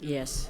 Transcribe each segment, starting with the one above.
Yes.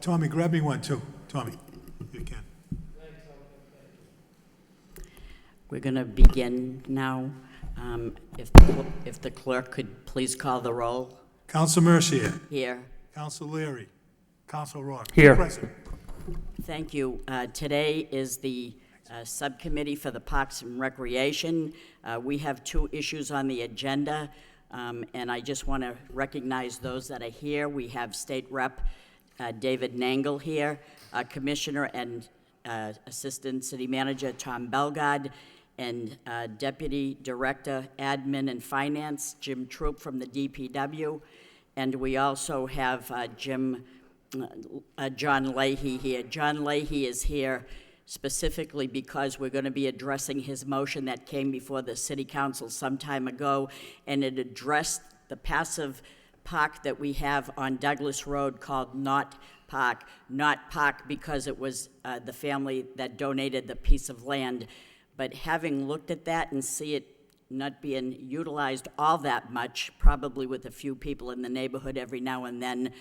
Tommy, grab me one too. Tommy, if you can. We're going to begin now. If the clerk could please call the roll. Counsel Mercier. Here. Counsel Leary. Counsel Rock. Here. Present. Thank you. Today is the Subcommittee for the Parks and Recreation. We have two issues on the agenda, and I just want to recognize those that are here. We have State Rep David Nangle here, Commissioner and Assistant City Manager Tom Belgard, and Deputy Director, Admin and Finance, Jim Troop from the DPW. And we also have John Leahy here. John Leahy is here specifically because we're going to be addressing his motion that came before the City Council some time ago, and it addressed the passive park that we have on Douglas Road called Not Park because it was the family that donated the piece of land. But having looked at that and see it not being utilized all that much, probably with a few people in the neighborhood every now and then,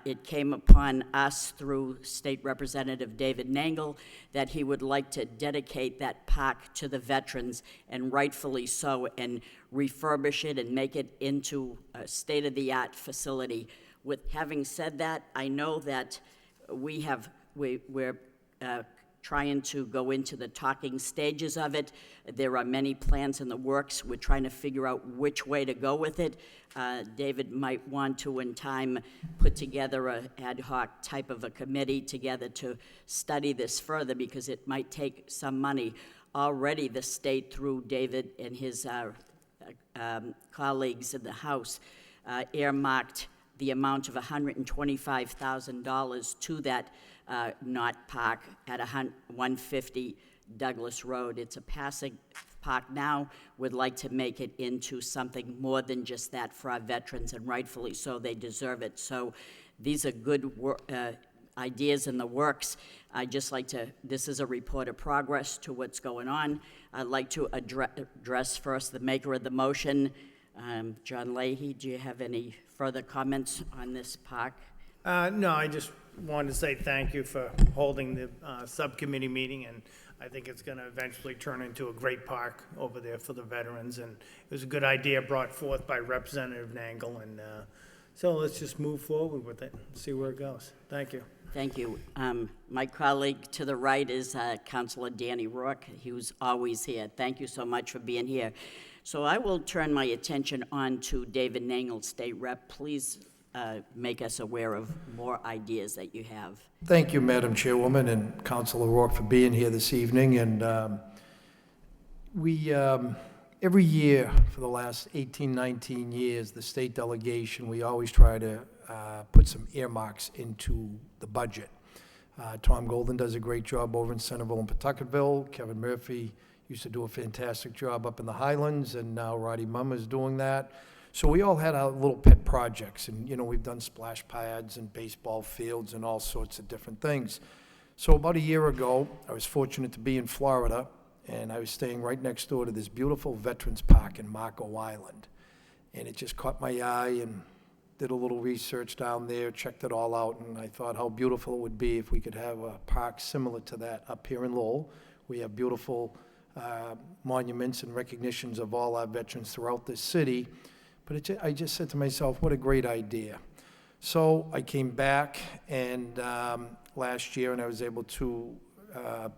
it came upon us through State Representative David Nangle that he would like to dedicate that park to the veterans, and rightfully so, and refurbish it and make it into a state-of-the-art facility. With having said that, I know that we're trying to go into the talking stages of it. There are many plans in the works. We're trying to figure out which way to go with it. David might want to, in time, put together an ad hoc type of a committee together to study this further, because it might take some money. Already the state, through David and his colleagues in the House, earmarked the amount of $125,000 to that Not Park at 150 Douglas Road. It's a passing park now. Would like to make it into something more than just that for our veterans, and rightfully so, they deserve it. So these are good ideas in the works. I just like to, this is a report of progress to what's going on. I'd like to address first the maker of the motion. John Leahy, do you have any further comments on this park? No, I just wanted to say thank you for holding the subcommittee meeting, and I think it's going to eventually turn into a great park over there for the veterans, and it was a good idea brought forth by Representative Nangle, and so let's just move forward with it and see where it goes. Thank you. Thank you. My colleague to the right is Councilor Danny Rourke, who's always here. Thank you so much for being here. So I will turn my attention on to David Nangle, State Rep. Please make us aware of more ideas that you have. Thank you, Madam Chairwoman and Councilor Rourke, for being here this evening. And we, every year for the last 18, 19 years, the state delegation, we always try to put some earmarks into the budget. Tom Golden does a great job over in Centerville and Pawtucketville. Kevin Murphy used to do a fantastic job up in the Highlands, and now Roddy Mum is doing that. So we all had our little pet projects, and, you know, we've done splash pads and baseball fields and all sorts of different things. So about a year ago, I was fortunate to be in Florida, and I was staying right next door to this beautiful Veterans Park in Marco Island. And it just caught my eye, and did a little research down there, checked it all out, and I thought how beautiful it would be if we could have a park similar to that up here in Lowell. We have beautiful monuments and recognitions of all our veterans throughout this city. But I just said to myself, what a great idea. So I came back and last year, and I was able to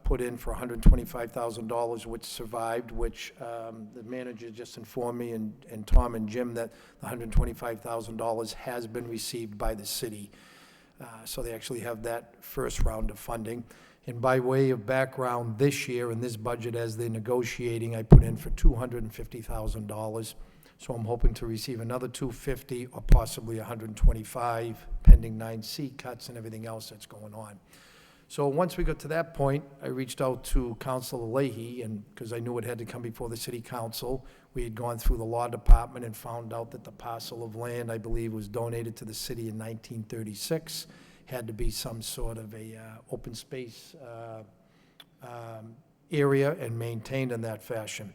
put in for $125,000, which survived, which the manager just informed me, and Tom and Jim, that the $125,000 has been received by the city. So they actually have that first round of funding. And by way of background, this year in this budget, as they're negotiating, I put in for $250,000. So I'm hoping to receive another $250,000 or possibly $125,000, pending 9C cuts and everything else that's going on. So once we got to that point, I reached out to Councilor Leahy, and because I knew it had to come before the city council. We had gone through the law department and found out that the parcel of land, I believe, was donated to the city in 1936. Had to be some sort of a open space area and maintained in that fashion.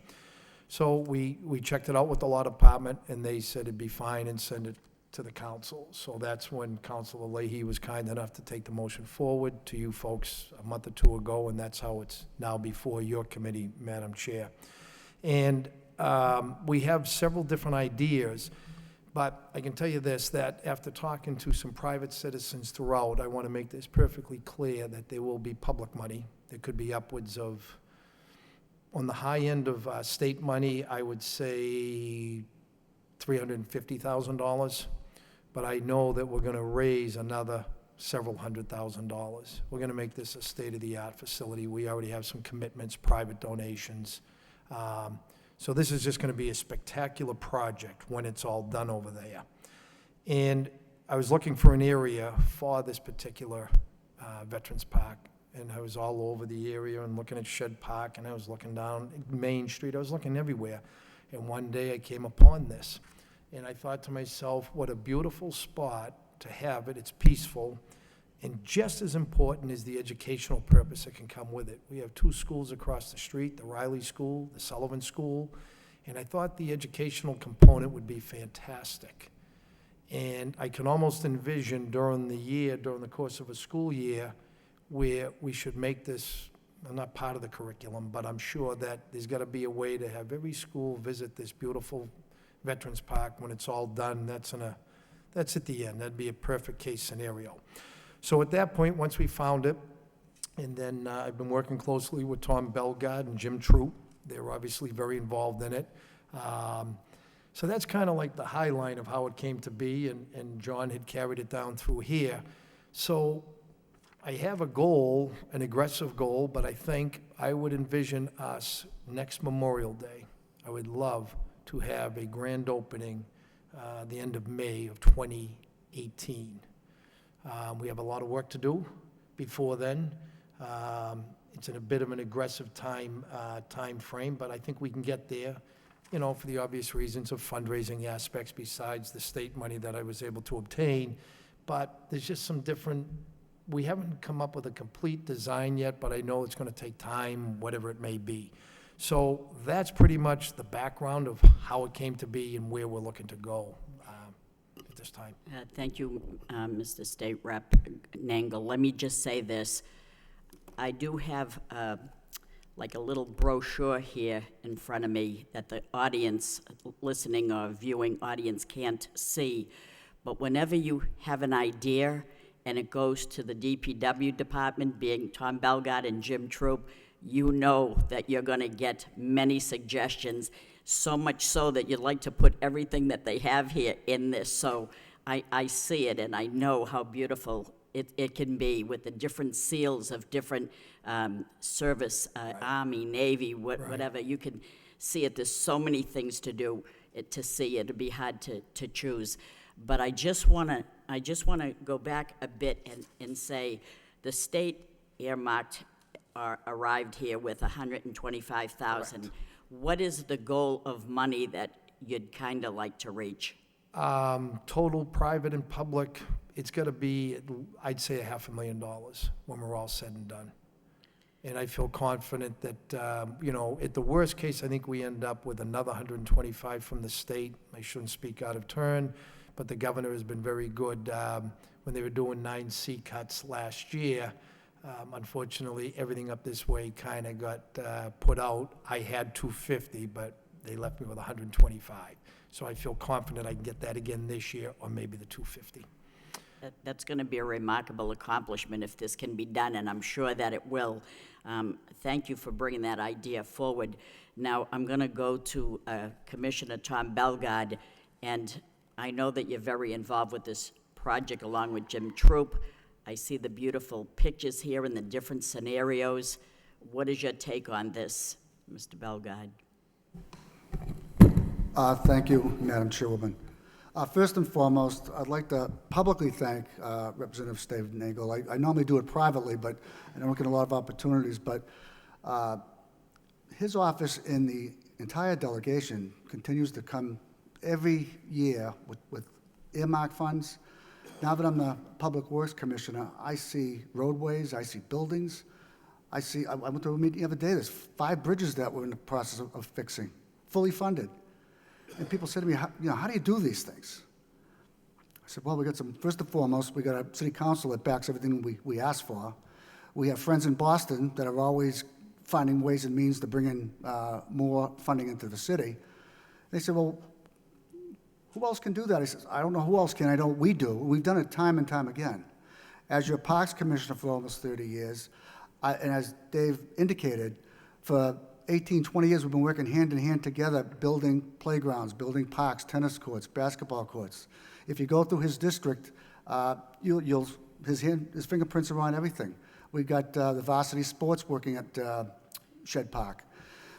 So we checked it out with the law department, and they said it'd be fine and send it to the council. So that's when Councilor Leahy was kind enough to take the motion forward to you folks a month or two ago, and that's how it's now before your committee, Madam Chair. And we have several different ideas, but I can tell you this, that after talking to some private citizens throughout, I want to make this perfectly clear that there will be public money. There could be upwards of, on the high end of state money, I would say $350,000. But I know that we're going to raise another several $100,000. We're going to make this a state-of-the-art facility. We already have some commitments, private donations. So this is just going to be a spectacular project when it's all done over there. And I was looking for an area for this particular Veterans Park, and I was all over the area and looking at Shed Park, and I was looking down Main Street. I was looking everywhere. And one day I came upon this, and I thought to myself, what a beautiful spot to have it. It's peaceful, and just as important is the educational purpose that can come with it. We have two schools across the street, the Riley School, the Sullivan School, and I thought the educational component would be fantastic. And I can almost envision during the course of a school year, where we should make this, I'm not part of the curriculum, but I'm sure that there's got to be a way to have every school visit this beautiful Veterans Park when it's all done. That's at the end. That'd be a perfect case scenario. So at that point, once we found it, and then I've been working closely with Tom Belgard and Jim Troop. They're obviously very involved in it. So that's kind of like the high line of how it came to be, and John had carried it down through here. So I have a goal, an aggressive goal, but I think I would envision us next Memorial Day. I would love to have a grand opening the end of May of 2018. We have a lot of work to do before then. It's in a bit of an aggressive time frame, but I think we can get there, you know, for the obvious reasons of fundraising aspects besides the state money that I was able to obtain. But there's just some different, we haven't come up with a complete design yet, but I know it's going to take time, whatever it may be. So that's pretty much the background of how it came to be and where we're looking to go at this time. Thank you, Mr. State Rep Nangle. Let me just say this. I do have like a little brochure here in front of me that the audience, listening or viewing audience, can't see. But whenever you have an idea and it goes to the DPW department, being Tom Belgard and Jim Troop, you know that you're going to get many suggestions, so much so that you'd like to put everything that they have here in this. So I see it, and I know how beautiful it can be with the different seals of different service, Army, Navy, whatever. You can see it. There's so many things to do, to see. It'd be hard to choose. But I just want to go back a bit and say the state earmarked arrived here with 125,000. Correct. What is the goal of money that you'd kind of like to reach? Total private and public, it's got to be, I'd say, $500,000 when we're all said and done. And I feel confident that, you know, at the worst case, I think we end up with another 125 from the state. I shouldn't speak out of turn, but the governor has been very good. When they were doing 9C cuts last year, unfortunately, everything up this way kind of got put out. I had 250, but they left me with 125. So I feel confident I can get that again this year, or maybe the 250. That's going to be a remarkable accomplishment if this can be done, and I'm sure that it will. Thank you for bringing that idea forward. Now, I'm going to go to Commissioner Tom Bellegarde, and I know that you're very involved with this project along with Jim Troop. I see the beautiful pictures here and the different scenarios. What is your take on this, Mr. Bellegarde? Thank you, Madam Chairwoman. First and foremost, I'd like to publicly thank Representative David Nagel. I normally do it privately, but I don't get a lot of opportunities, but his office and the entire delegation continues to come every year with earmark funds. Now that I'm the Public Works Commissioner, I see roadways, I see buildings, I went to a meeting the other day, there's 5 bridges that we're in the process of fixing, fully funded. And people say to me, how do you do these things? I said, well, first and foremost, we got a city council that backs everything we ask for. We have friends in Boston that are always finding ways and means to bring in more funding into the city. They said, well, who else can do that? I said, I don't know who else can. I know we do. We've done it time and time again. As your Parks Commissioner for almost 30 years, and as Dave indicated, for 18, 20 years, we've been working hand in hand together, building playgrounds, building parks, tennis courts, basketball courts. If you go through his district, his fingerprints are on everything. We've got the varsity sports working at Shed Park.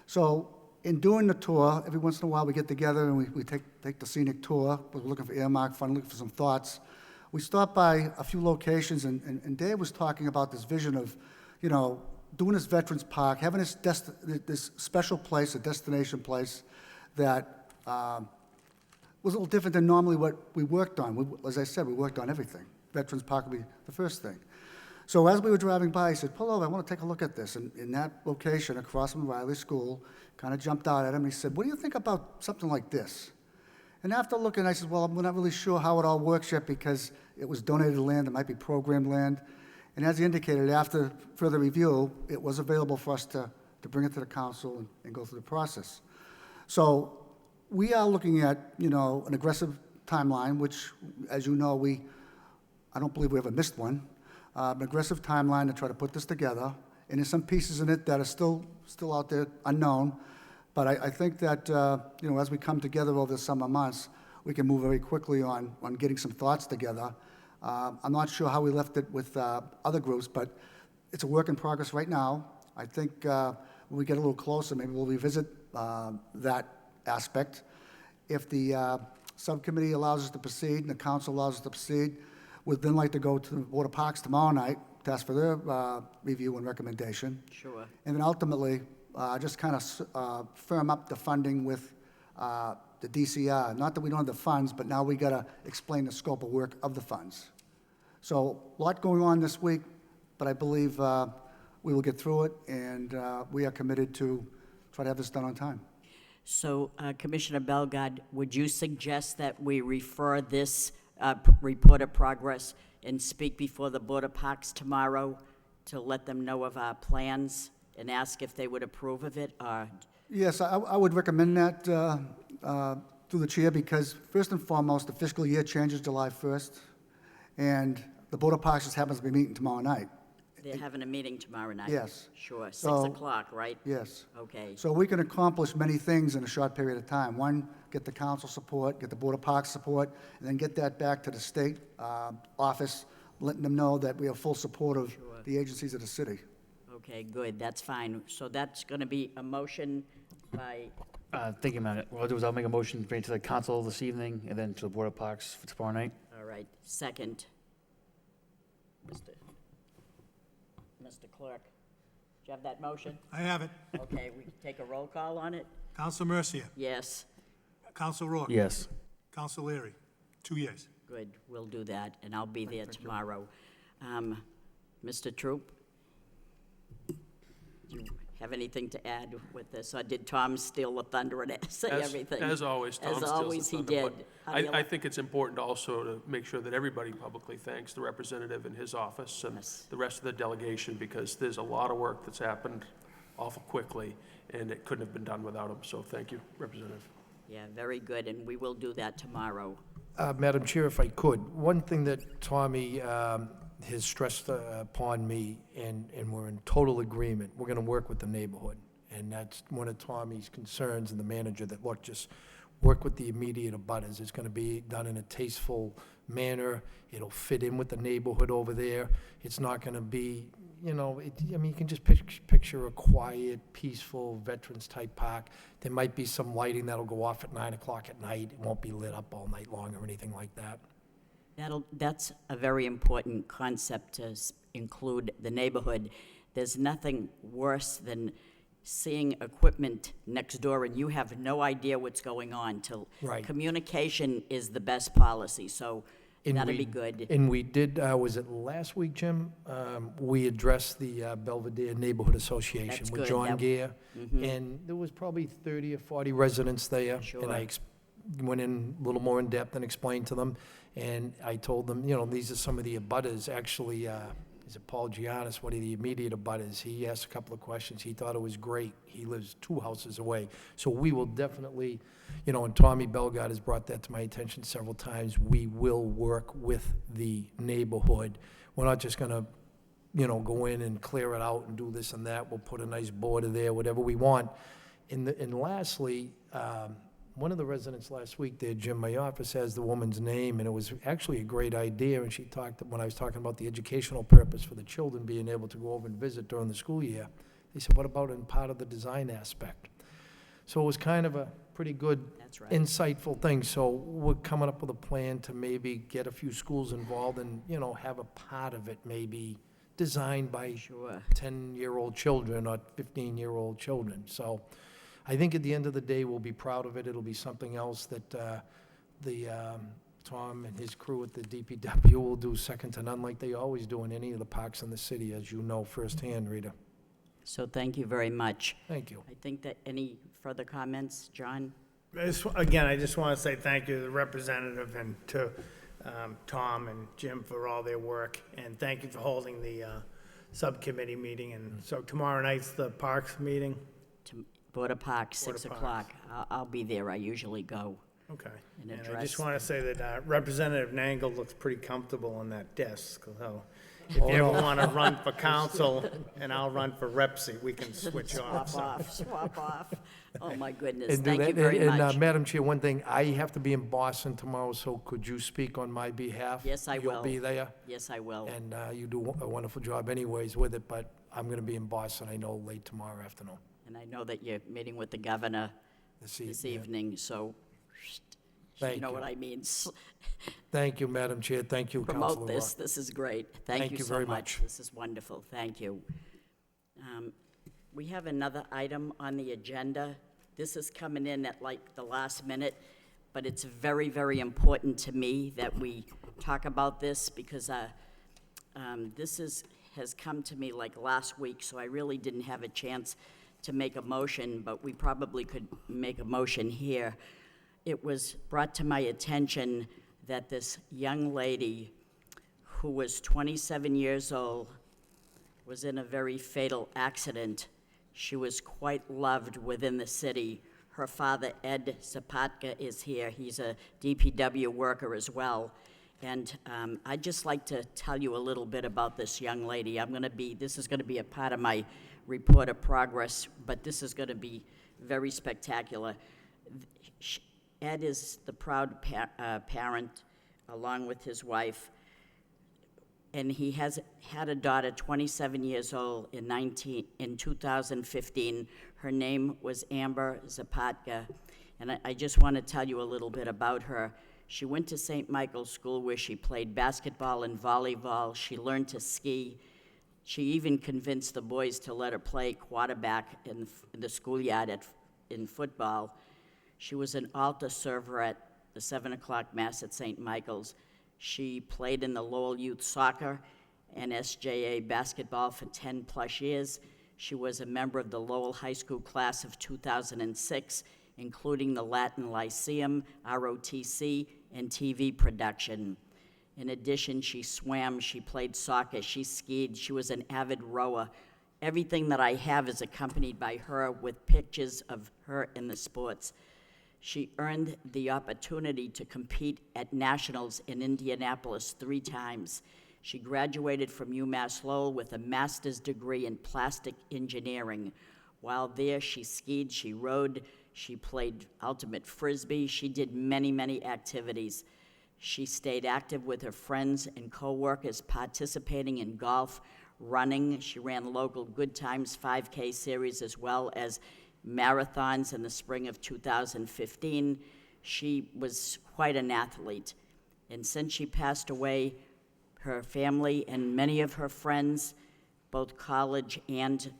So in doing the tour, every once in a while we get together and we take the scenic tour. We're looking for earmark fund, looking for some thoughts. We stopped by a few locations, and Dave was talking about this vision of, you know, doing this Veterans Park, having this special place, a destination place that was a little different than normally what we worked on. As I said, we worked on everything. Veterans Park would be the first thing. So as we were driving by, he said, pull over, I want to take a look at this. And in that location across from Riley School, kind of jumped out at him. He said, what do you think about something like this? And after looking, I said, well, I'm not really sure how it all works yet because it was donated land, it might be programmed land. And as he indicated, after further review, it was available for us to bring it to the council and go through the process. So we are looking at, you know, an aggressive timeline, which, as you know, I don't believe we ever missed one. An aggressive timeline to try to put this together. And there's some pieces in it that are still out there unknown. But I think that, you know, as we come together over the summer months, we can move very quickly on getting some thoughts together. I'm not sure how we left it with other groups, but it's a work in progress right now. I think when we get a little closer, maybe we'll revisit that aspect. If the subcommittee allows us to proceed and the council allows us to proceed, we'd then like to go to the Board of Parks tomorrow night to ask for their review and recommendation. Sure. And then ultimately, just kind of firm up the funding with the DCR. Not that we don't have the funds, but now we got to explain the scope of work of the funds. So a lot going on this week, but I believe we will get through it, and we are committed to try to have this done on time. So, Commissioner Bellegarde, would you suggest that we refer this report of progress and speak before the Board of Parks tomorrow to let them know of our plans and ask if they would approve of it, or? Yes, I would recommend that through the chair, because first and foremost, the fiscal year changes July 1st, and the Board of Parks just happens to be meeting tomorrow night. They're having a meeting tomorrow night? Yes. Sure, 6 So- o'clock, right? Yes. Okay, So we can accomplish many things in a short period of time. One, get the council support, get the Board of Parks support, and then get that back to the state office, letting them know that we have full support of the agencies of the city. okay, good, that's fine. So that's going to be a motion by, Thank you, Madam. What I'll do is I'll make a motion to bring it to the council this evening and then to the Board of Parks for tomorrow night. all right, second. Mr. Clerk, do you have that motion? I have it. Okay, we can take a roll call on it? Counsel Mercia. Yes, Counsel Rourke. Yes. Counsel Leary. 2 yeas. good, we'll do that, and I'll be there tomorrow. Mr. Troop? Do you have anything to add with this, or did Tom steal the thunder and say everything? As always, Tom steals the As always, he thunder, did. but How do you I think it's important also to make sure that everybody publicly thanks the representative in his office and Yes. the rest of the delegation, because there's a lot of work that's happened awful quickly, and it couldn't have been done without him. So thank you, Representative. Yeah, very good, and we will do that tomorrow. Madam Chair, if I could, one thing that Tommy has stressed upon me, and we're in total agreement, we're going to work with the neighborhood. And that's one of Tommy's concerns, and the manager, that, look, just work with the immediate abutters. It's going to be done in a tasteful manner. It'll fit in with the neighborhood over there. It's not going to be, you know, I mean, you can just picture a quiet, peaceful, veterans-type park. There might be some lighting that'll go off at 9 o'clock at night. It won't be lit up all night long or anything like that. That's a very important concept to include the neighborhood. There's nothing worse than seeing equipment next door and you have no idea what's going on till. Right. Communication is the best policy, so And that'll we- be good. And we did, was it last week, Jim? We addressed the Belvedere Neighborhood Association That's with good. John That- Gere. And there was probably 30 or 40 residents there. And Sure. I went in a little more in depth and explained to them. And I told them, you know, these are some of the abutters. Actually, is it Paul Giannis, one of the immediate abutters? He asked a couple of questions. He thought it was great. He lives 2 houses away. So we will definitely, you know, and Tommy Belgard has brought that to my attention several times. We will work with the neighborhood. We're not just going to, you know, go in and clear it out and do this and that. We'll put a nice border there, whatever we want. And lastly, one of the residents last week there, Jim, my office has the woman's name, and it was actually a great idea, and she talked, when I was talking about the educational purpose for the children being able to go over and visit during the school year, they said, what about in part of the design aspect? So it was kind of a pretty good, That's right. insightful thing. So we're coming up with a plan to maybe get a few schools involved and, you know, have a part of it maybe designed by Sure. 10-year-old children or 15-year-old children. So I think at the end of the day, we'll be proud of it. It'll be something else that Tom and his crew at the DPW will do second to none, like they always do in any of the parks in the city, as you know firsthand, Rita. So thank you very much. Thank you. I think that, any further comments, John? Again, I just want to say thank you to the representative and to Tom and Jim for all their work, and thank you for holding the subcommittee meeting. And so tomorrow night's the Parks meeting? To Border Park, 6 Border o'clock. I'll be there, I usually go. Okay. And And I address- just want to say that Representative Nangle looks pretty comfortable on that desk, so if you ever want to run for council and I'll run for rep seat, we can switch off. Swap off. Oh, my goodness, And do thank you that- very and, much. Madam Chair, one thing, I have to be in Boston tomorrow, so could you speak on my behalf? Yes, I will. You'll be there, Yes, I will. and you do a wonderful job anyways with it, but I'm going to be in Boston, I know, late tomorrow afternoon. And I know that you're meeting with the governor This this yeah. evening, so Thank you know you. what I mean. Thank you, Madam Chair, thank you, Councilor Promote this, Rock. this is great. Thank you so very much. much. This is wonderful, thank you. We have another item on the agenda. This is coming in at like the last minute, but it's very, very important to me that we talk about this because has come to me like last week, so I really didn't have a chance to make a motion, but we probably could make a motion here. It was brought to my attention that this young lady who was 27 years old was in a very fatal accident. She was quite loved within the city. Her father, Ed Zapatka, is here. He's a DPW worker as well. And I'd just like to tell you a little bit about this young lady. This is going to be a part of my report of progress, but this is going to be very spectacular. Ed is the proud parent, along with his wife, and he has had a daughter, 27 years old, in 2015. Her name was Amber Zapatka, and I just want to tell you a little bit about her. She went to St. Michael's School, where she played basketball and volleyball. She learned to ski. She even convinced the boys to let her play quarterback in the schoolyard in football. She was an altar server at the 7 o'clock Mass at St. Michael's. She played in the Lowell youth soccer and SJA basketball for 10-plus years. She was a member of the Lowell High School class of 2006, including the Latin Lyceum, ROTC, and TV production. In addition, she swam, she played soccer, she skied, she was an avid rower. Everything that I have is accompanied by her with pictures of her in the sports. She earned the opportunity to compete at nationals in Indianapolis 3 times. She graduated from UMass Lowell with a master's degree in plastic engineering. While there, she skied, she rode, she played ultimate frisbee. She did many, many activities. She stayed active with her friends and coworkers, participating in golf, running. She ran local Good Times 5K series as well as marathons in the spring of 2015. She was quite an athlete. And since she passed away, her family and many of her friends, both college and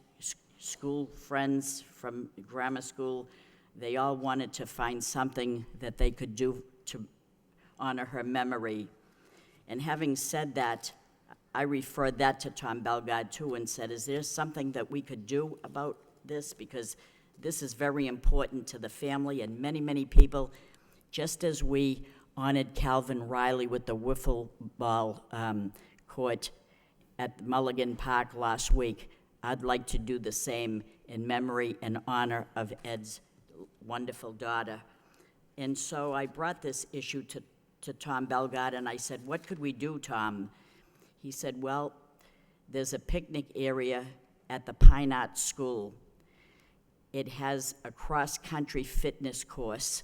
school friends from grammar school, they all wanted to find something that they could do to honor her memory. And having said that, I referred that to Tom Bellegarde too and said, is there something that we could do about this? Because this is very important to the family and many, many people. Just as we honored Calvin Riley with the wiffle ball court at Mulligan Park last week, I'd like to do the same in memory and honor of Ed's wonderful daughter. And so I brought this issue to Tom Bellegarde, and I said, what could we do, Tom? He said, well, there's a picnic area at the Pine Arts School. It has a cross-country fitness course,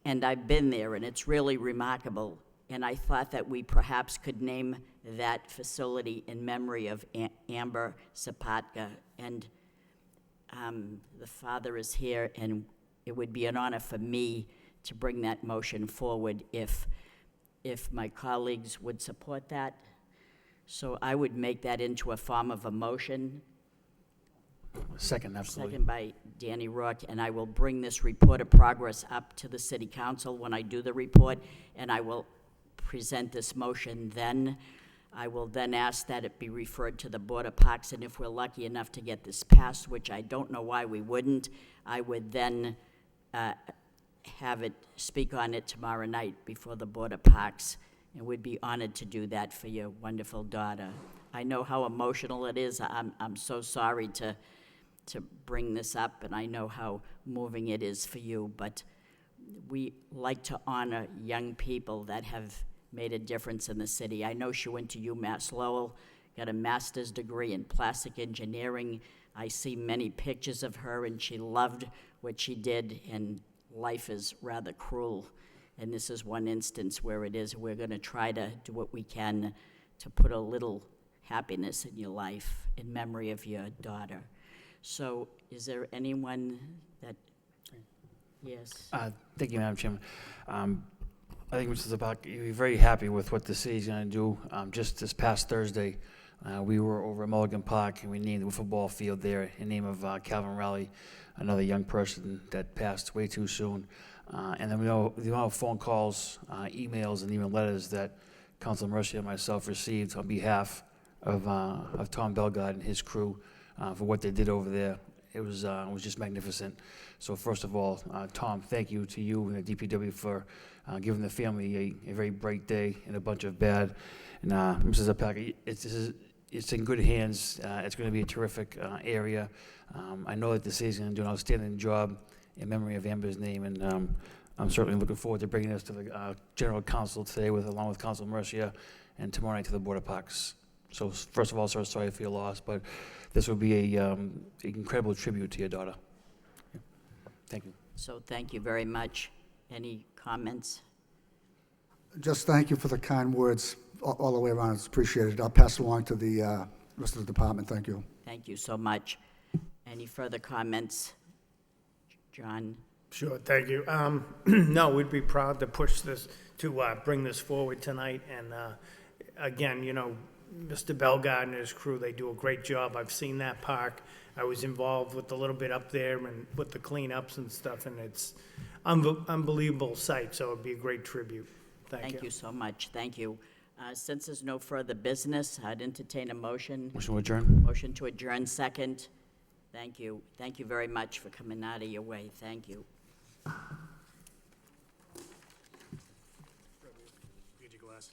and I've been there, and it's really remarkable. And I thought that we perhaps could name that facility in memory of Amber Zapatka. And the father is here, and it would be an honor for me to bring that motion forward if my colleagues would support that. So I would make that into a form of a motion. Second, absolutely. Second by Danny Rourke, and I will bring this report of progress up to the city council when I do the report, and I will present this motion then. I will then ask that it be referred to the Board of Parks, and if we're lucky enough to get this passed, which I don't know why we wouldn't, I would then have it speak on it tomorrow night before the Board of Parks, and we'd be honored to do that for your wonderful daughter. I know how emotional it is. I'm so sorry to bring this up, and I know how moving it is for you, but we like to honor young people that have made a difference in the city. I know she went to UMass Lowell, got a master's degree in plastic engineering. I see many pictures of her, and she loved what she did, and life is rather cruel. And this is one instance where it is. We're going to try to do what we can to put a little happiness in your life in memory of your daughter. So is there anyone that, yes? Thank you, Madam Chairman. I think Mr. Zapatka, you'll be very happy with what the city's going to do. Just this past Thursday, we were over at Mulligan Park, and we named the wiffle ball field there in name of Calvin Riley, another young person that passed way too soon. And then we know the amount of phone calls, emails, and even letters that Councilor Mercia and myself received on behalf of Tom Bellegarde and his crew for what they did over there. It was just magnificent. So first of all, Tom, thank you to you and the DPW for giving the family a very bright day and a bunch of bad. And Mrs. Zapatka, it's in good hands. It's going to be a terrific area. I know that the city's going to do an outstanding job in memory of Amber's name, and I'm certainly looking forward to bringing this to the General Council today, along with Council Mercia, and tomorrow night to the Board of Parks. So first of all, sir, sorry for your loss, but this will be an incredible tribute to your daughter. Thank you. So thank you very much. Any comments? Just thank you for the kind words all the way around. It's appreciated. I'll pass it along to the rest of the department. Thank you. Thank you so much. Any further comments? John? Sure, thank you. No, we'd be proud to push this, to bring this forward tonight. And again, you know, Mr. Bellegarde and his crew, they do a great job. I've seen that park. I was involved with a little bit up there and with the cleanups and stuff, and it's unbelievable sight, so it'd be a great tribute. Thank you. Thank you so much. Thank you. Since there's no further business, I'd entertain a motion. Motion to adjourn? Motion to adjourn, second. Thank you. Thank you very much for coming out of your way. Thank you. Get your glasses.